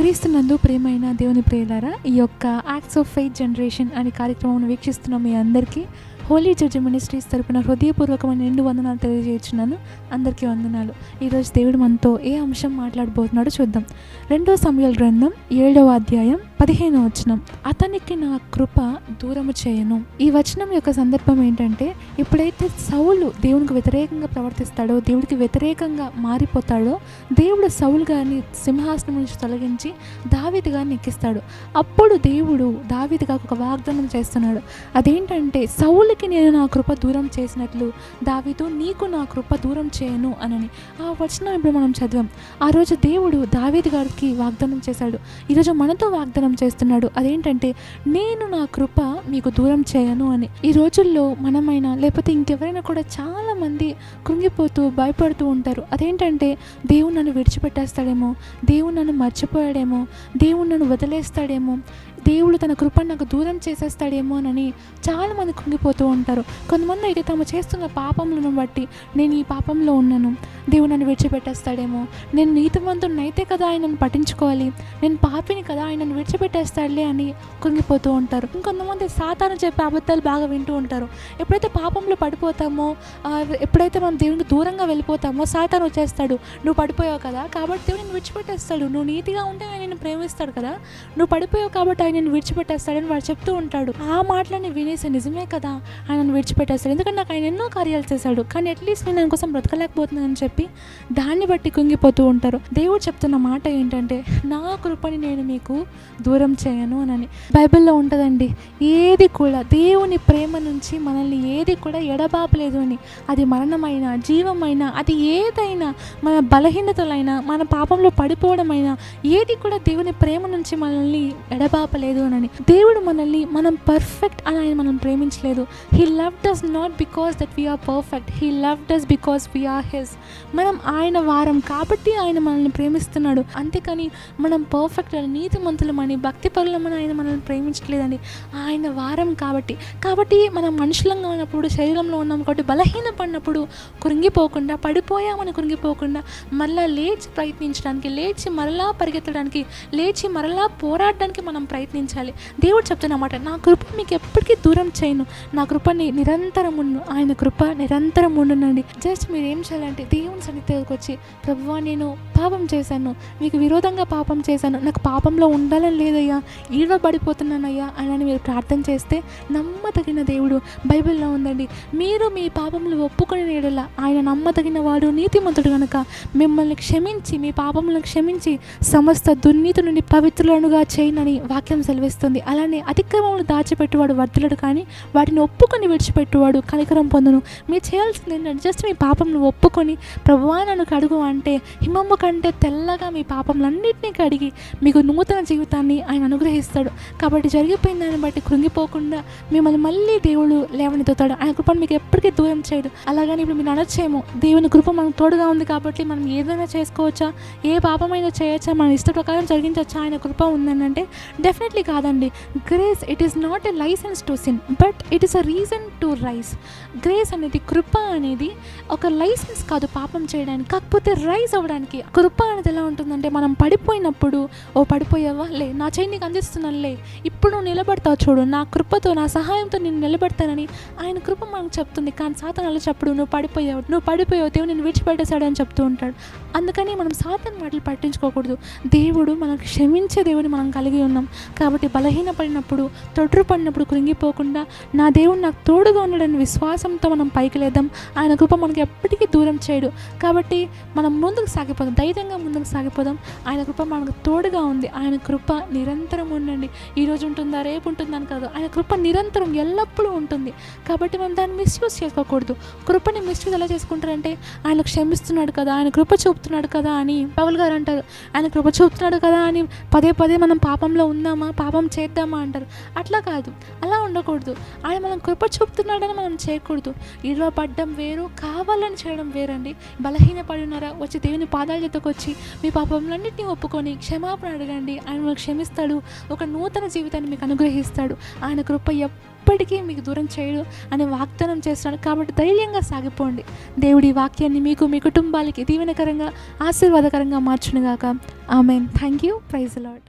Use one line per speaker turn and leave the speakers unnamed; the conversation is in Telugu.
క్రీస్తునందు ప్రియమైన దేవుని ప్రియులారా, ఈ యొక్క యాక్ట్స్ ఆఫ్ ఫెయిత్ జనరేషన్ అనే కార్యక్రమం వీక్షిస్తున్న మీ అందరికీ హోలీ చర్చ్ మినిస్ట్రీస్ తరపున హృదయపూర్వకమైన 2 వందనాలు తెలియజేస్తున్నాను. అందరికీ వందనాలు. ఈరోజు దేవుడు మనతో ఏ అంశం మాట్లాడబోతున్నాడో చూద్దాం. 2 సమూయేలు గ్రంథం 7వ అధ్యాయం 15వ వచనం, అతనికి నా కృప దూరము చేయను. ఈ వచనం యొక్క సందర్భం ఏంటంటే, ఎప్పుడైతే సౌలు దేవునికి వ్యతిరేకంగా ప్రవర్తిస్తాడో, దేవుడికి వ్యతిరేకంగా మారిపోతాడో, దేవుడు సౌలు గారిని సింహాసనం నుంచి తొలగించి దావీదు గారిని ఎక్కిస్తాడు. అప్పుడు దేవుడు దావీదు గారికి ఒక వాగ్దానం చేస్తున్నాడు. అదేంటంటే, సౌలుకి నేను నా కృప దూరం చేసినట్లు దావీదు నీకు నా కృప దూరం చేయను అనని. ఆ వచనం ఇప్పుడు మనం చదివాం. ఆ రోజు దేవుడు దావీదు గారికి వాగ్దానం చేశాడు. ఈరోజు మనతో వాగ్దానం చేస్తున్నాడు. అదేంటంటే, నేను నా కృప మీకు దూరం చేయను అని. ఈ రోజుల్లో మనమైనా లేకపోతే ఇంకెవరైనా కూడా చాలా మంది కృంగిపోతూ భయపడుతూ ఉంటారు. అదేంటంటే, దేవుడు నన్ను విడిచిపెట్టేస్తాడేమో, దేవుడు నన్ను మర్చిపోయాడేమో, దేవుడు నన్ను వదిలేస్తాడేమో, దేవుడు తన కృపను నాకు దూరం చేసేస్తాడేమోనని చాలామంది కృంగిపోతూ ఉంటారు. కొంతమంది అయితే తాము చేస్తున్న పాపములను బట్టి, నేను ఈ పాపంలో ఉన్నాను, దేవుడు నన్ను విడిచిపెట్టేస్తాడేమో, నేను నీతిమంతుడినైతే కదా ఆయనను పట్టించుకోవాలి, నేను పాపిని కదా ఆయనను విడిచిపెట్టేస్తాడులే అని కృంగిపోతూ ఉంటారు. ఇంకొంతమంది సాతాను చెప్పే అబద్ధాలు బాగా వింటూ ఉంటారు. ఎప్పుడైతే పాపంలో పడిపోతామో, ఎప్పుడైతే మనం దేవునికి దూరంగా వెళ్ళిపోతామో, సాతాను వచ్చేస్తాడు. నువ్వు పడిపోయావు కదా కాబట్టి దేవుడు నిన్ను విడిచిపెట్టేస్తాడు, నువ్వు నీతిగా ఉంటే ఆయన నిన్ను ప్రేమిస్తాడు కదా, నువ్వు పడిపోయావు కాబట్టి ఆయన నిన్ను విడిచిపెట్టేస్తాడని వాడు చెప్తూ ఉంటాడు. ఆ మాటలని వినేసి నిజమే కదా, ఆయనను విడిచిపెట్టేస్తాడు, ఎందుకంటే నాకు ఆయన ఎన్నో కార్యాలు చేశాడు, కానీ అట్లీస్ట్ నేను ఆయన కోసం బ్రతకలేకపోతున్నానని చెప్పి దాన్ని బట్టి కుంగిపోతూ ఉంటారు. దేవుడు చెప్తున్న మాట ఏంటంటే, నా కృపని నేను మీకు దూరం చేయను అని బైబిల్లో ఉంటుందండి. ఏది కూడా దేవుని ప్రేమ నుంచి మనల్ని ఏది కూడా ఎడబాపలేదు అని. అది మరణమైనా, జీవమైనా, అది ఏదైనా, మన బలహీనతలైనా, మన పాపంలో పడిపోవడమైనా, ఏది కూడా దేవుని ప్రేమ నుంచి మనల్ని ఎడబాపలేదు అని. దేవుడు మనల్ని మనం పర్ఫెక్ట్ అని ఆయన మనం ప్రేమించలేదు. He loved us not because that we are perfect, he loved us because we are his. మనం ఆయన వారం కాబట్టి ఆయన మనల్ని ప్రేమిస్తున్నాడు. అంతేకాని మనం పర్ఫెక్ట్ అని, నీతిమంతులమని, భక్తిపరులమని ఆయన మనల్ని ప్రేమించట్లేదండి. ఆయన వారం కాబట్టి మనం మనుషులంగా ఉన్నప్పుడు, శరీరంలో ఉన్నాం కాబట్టి బలహీన పడినప్పుడు కృంగిపోకుండా, పడిపోయామని కృంగిపోకుండా, మరలా లేచి ప్రయత్నించడానికి, లేచి మరలా పరిగెత్తడానికి, లేచి మరలా పోరాడడానికి మనం ప్రయత్నించాలి. దేవుడు చెప్తున్నమాట, నా కృప మీకు ఎప్పటికీ దూరం చేయను, నా కృపని నిరంతరం ఉండు, ఆయన కృప నిరంతరం ఉండునండి. జస్ట్ మీరు ఏం చేయాలంటే, దేవుని సన్నిధికి వచ్చి, ప్రభువా నేను పాపం చేశాను, మీకు విరోధంగా పాపం చేశాను, నాకు పాపంలో ఉండాలని లేదయ్యా, ఈడబడిపోతున్నానయ్యా అని మీరు ప్రార్థన చేస్తే నమ్మదగిన దేవుడు. బైబిల్లో ఉందండి, మీరు మీ పాపంలో ఒప్పుకొని నేడలా ఆయన నమ్మదగిన వాడు, నీతిమంతుడు కనుక మిమ్మల్ని క్షమించి, మీ పాపములను క్షమించి సమస్త దుర్నీతి నుండి పవిత్రులనుగా చేయనని వాక్యం సెలవిస్తుంది. అలానే అతిక్రమములు దాచిపెట్టువాడు వర్ధిల్లడు, కానీ వాటిని ఒప్పుకొని విడిచిపెట్టువాడు కనికరం పొందును. మీరు చేయాల్సింది ఏంటంటే, జస్ట్ మీ పాపంను ఒప్పుకొని ప్రభువా నన్ను కడుగు అంటే, హిమమ్మ కంటే తెల్లగా మీ పాపములన్నింటినీ కడిగి మీకు నూతన జీవితాన్ని ఆయన అనుగ్రహిస్తాడు. కాబట్టి జరిగిపోయిన దాన్ని బట్టి కృంగిపోకుండా మిమ్మల్ని మళ్ళీ దేవుడు లేవనెత్తుతాడు. ఆయన కృపను మీకు ఎప్పటికీ దూరం చేయడు. అలాగని ఇప్పుడు మీరు అనొచ్చేమో, దేవుని కృప మనకు తోడుగా ఉంది కాబట్టి మనం ఏదైనా చేసుకోవచ్చా, ఏ పాపమైనా చేయొచ్చా, మన ఇష్ట ప్రకారం జరిగించవచ్చా, ఆయన కృప ఉందని అంటే డెఫినెట్లీ కాదండి. Grace it is not a license to sin, but it is a reason to rise. Grace అనేది, కృప అనేది ఒక లైసెన్స్ కాదు పాపం చేయడానికి, కాకపోతే రైజ్ అవ్వడానికి. కృప అనేది ఎలా ఉంటుందంటే, మనం పడిపోయినప్పుడు, ఓ పడిపోయావా, లే నా చేయి నీకు అందిస్తున్నానులే, ఇప్పుడు నువ్వు నిలబడతావు చూడు, నా కృపతో, నా సహాయంతో నేను నిలబడతానని ఆయన కృప మనకు చెప్తుంది. కానీ సాతాను అలా చెప్పడు, నువ్వు పడిపోయావు దేవుడు నేను విడిచిపెట్టేశాడు అని చెప్తూ ఉంటాడు. అందుకని మనం సాతాను మాటలు పట్టించుకోకూడదు. దేవుడు మనకు క్షమించే దేవుడిని మనం కలిగి ఉన్నాం కాబట్టి బలహీన పడినప్పుడు, తొట్రు పడినప్పుడు కృంగిపోకుండా, నా దేవుడు నాకు తోడుగా ఉన్నాడని విశ్వాసంతో మనం పైకి లేద్దాం. ఆయన కృప మనకి ఎప్పటికీ దూరం చేయడు. కాబట్టి మనం ముందుకు సాగిపోదాం, ధైర్యంగా ముందుకు సాగిపోదాం. ఆయన కృప మనకు తోడుగా ఉంది. ఆయన కృప నిరంతరం ఉండండి. ఈరోజు ఉంటుందా, రేపు ఉంటుందని కాదు, ఆయన కృప నిరంతరం ఎల్లప్పుడూ ఉంటుంది. కాబట్టి మనం దాన్ని మిస్యూజ్ చేసుకోకూడదు. కృపని మిస్యూజ్ ఎలా చేసుకుంటారంటే, ఆయన క్షమిస్తున్నాడు కదా, ఆయన కృప చూపుతున్నాడు కదా అని పౌలు గారు అంటారు. ఆయన కృప చూపుతున్నాడు కదా అని పదే మనం పాపంలో ఉందామా, పాపం చేద్దామా అంటారు. అట్లా కాదు, అలా ఉండకూడదు. ఆయన మనం కృప చూపుతున్నాడని మనం చేయకూడదు. ఈలో పడ్డం వేరు, కావాలని చేయడం వేరండి. బలహీనపడి ఉన్నారా, వచ్చి దేవుని పాదాల చెత్తకు వచ్చి మీ పాపములన్నింటినీ ఒప్పుకొని క్షమాపణ అడగండి. ఆయన మీకు క్షమిస్తాడు, ఒక నూతన జీవితాన్ని మీకు అనుగ్రహిస్తాడు. ఆయన కృప ఎప్పటికీ మీకు దూరం చేయడు అని వాగ్దానం చేస్తున్నాడు. కాబట్టి ధైర్యంగా సాగిపోండి. దేవుడి వాక్యాన్ని మీకు, మీ కుటుంబాలకి దీవెనకరంగా, ఆశీర్వాదకరంగా మార్చునుగాక. ఆమేన్. Thank you. Praise the lord.